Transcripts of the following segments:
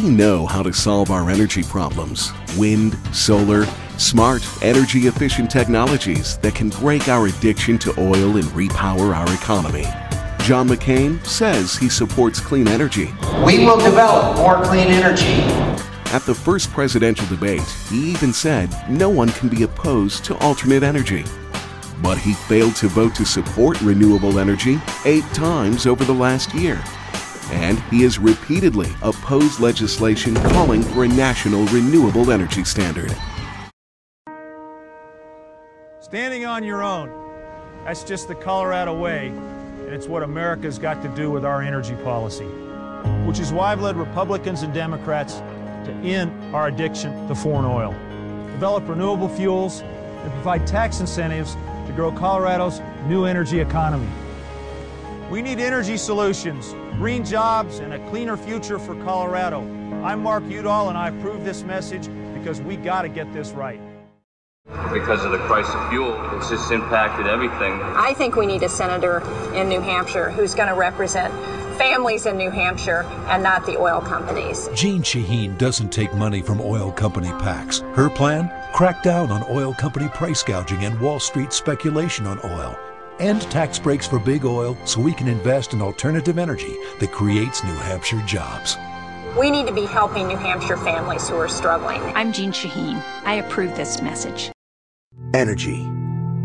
We know how to solve our energy problems. Wind, solar, smart, energy-efficient technologies that can break our addiction to oil and repower our economy. John McCain says he supports clean energy. We will develop more clean energy. At the first presidential debate, he even said no one can be opposed to alternate energy. But he failed to vote to support renewable energy 8 times over the last year. And he has repeatedly opposed legislation calling for a national renewable energy standard. Standing on your own, that's just the Colorado way, and it's what America's got to do with our energy policy, which is why I've led Republicans and Democrats to end our addiction to foreign oil, develop renewable fuels, and provide tax incentives to grow Colorado's new energy economy. We need energy solutions, green jobs, and a cleaner future for Colorado. I'm Mark Udall, and I approve this message because we got to get this right. Because of the price of fuel, it's just impacted everything. I think we need a senator in New Hampshire who's going to represent families in New Hampshire and not the oil companies. Jeanne Shaheen doesn't take money from oil company PACs. Her plan? Crack down on oil company price gouging and Wall Street speculation on oil. End tax breaks for big oil so we can invest in alternative energy that creates New Hampshire jobs. We need to be helping New Hampshire families who are struggling. I'm Jeanne Shaheen. I approve this message. Energy.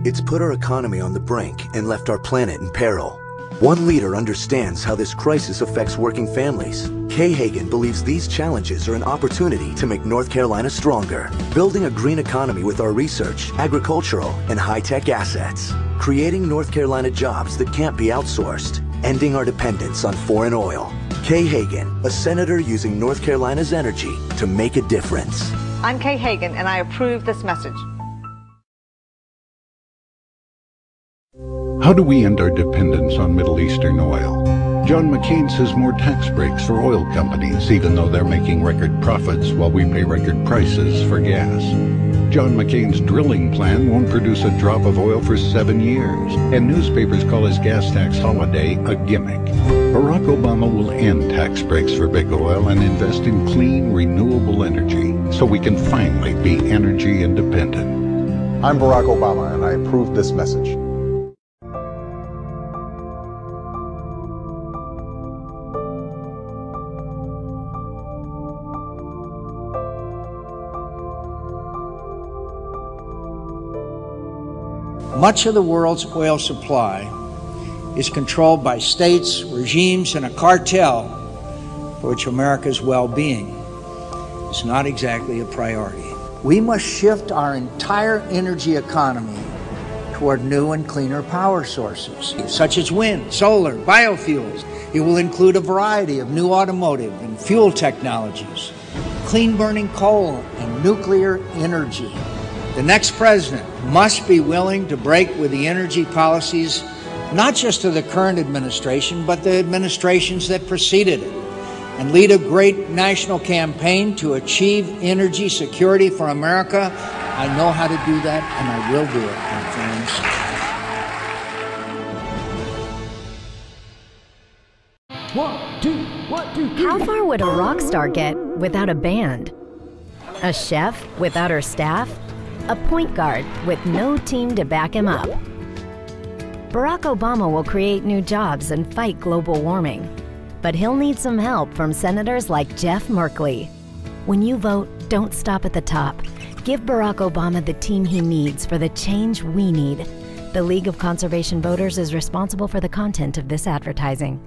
It's put our economy on the brink and left our planet in peril. One leader understands how this crisis affects working families. Kay Hagan believes these challenges are an opportunity to make North Carolina stronger, building a green economy with our research, agricultural, and high-tech assets, creating North Carolina jobs that can't be outsourced, ending our dependence on foreign oil. Kay Hagan, a senator using North Carolina's energy to make a difference. I'm Kay Hagan, and I approve this message. How do we end our dependence on Middle Eastern oil? John McCain says more tax breaks for oil companies, even though they're making record profits while we pay record prices for gas. John McCain's drilling plan won't produce a drop of oil for 7 years, and newspapers call his gas tax holiday a gimmick. Barack Obama will end tax breaks for big oil and invest in clean, renewable energy so we can finally be energy independent. I'm Barack Obama, and I approve this message. Much of the world's oil supply is controlled by states, regimes, and a cartel for which America's well-being is not exactly a priority. We must shift our entire energy economy toward new and cleaner power sources, such as wind, solar, biofuels. It will include a variety of new automotive and fuel technologies, clean-burning coal and nuclear energy. The next president must be willing to break with the energy policies, not just of the current administration, but the administrations that preceded it, and lead a great national campaign to achieve energy security for America. I know how to do that, and I will do it, my friends. How far would a rock star get without a band? A chef without her staff? A point guard with no team to back him up? Barack Obama will create new jobs and fight global warming. But he'll need some help from senators like Jeff Merkley. When you vote, don't stop at the top. Give Barack Obama the team he needs for the change we need. The League of Conservation Voters is responsible for the content of this advertising.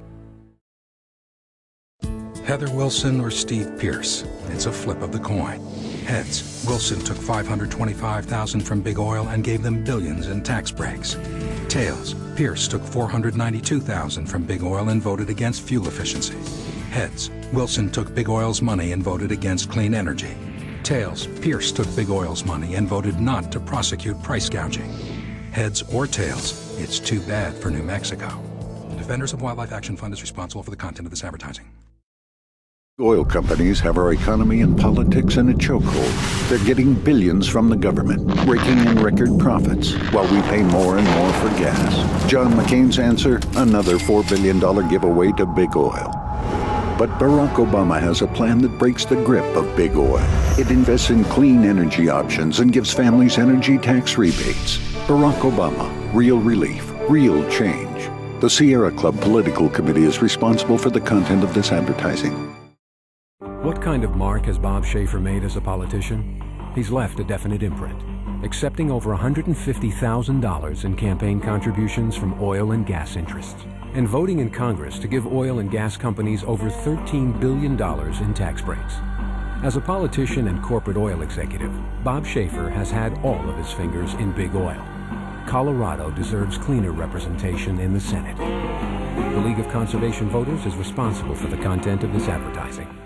Heather Wilson or Steve Pierce? It's a flip of the coin. Heads, Wilson took $525,000 from big oil and gave them billions in tax breaks. Tails, Pierce took $492,000 from big oil and voted against fuel efficiency. Heads, Wilson took big oil's money and voted against clean energy. Tails, Pierce took big oil's money and voted not to prosecute price gouging. Heads or tails, it's too bad for New Mexico. Defenders of Wildlife Action Fund is responsible for the content of this advertising. Oil companies have our economy and politics in a chokehold. They're getting billions from the government, raking in record profits, while we pay more and more for gas. John McCain's answer? Another $4 billion giveaway to big oil. But Barack Obama has a plan that breaks the grip of big oil. It invests in clean energy options and gives families energy tax rebates. Barack Obama, real relief, real change. The Sierra Club Political Committee is responsible for the content of this advertising. What kind of mark has Bob Schaefer made as a politician? He's left a definite imprint, accepting over $150,000 in campaign contributions from oil and gas interests, and voting in Congress to give oil and gas companies over $13 billion in tax breaks. As a politician and corporate oil executive, Bob Schaefer has had all of his fingers in big oil. Colorado deserves cleaner representation in the Senate. The League of Conservation Voters is responsible for the content of this advertising.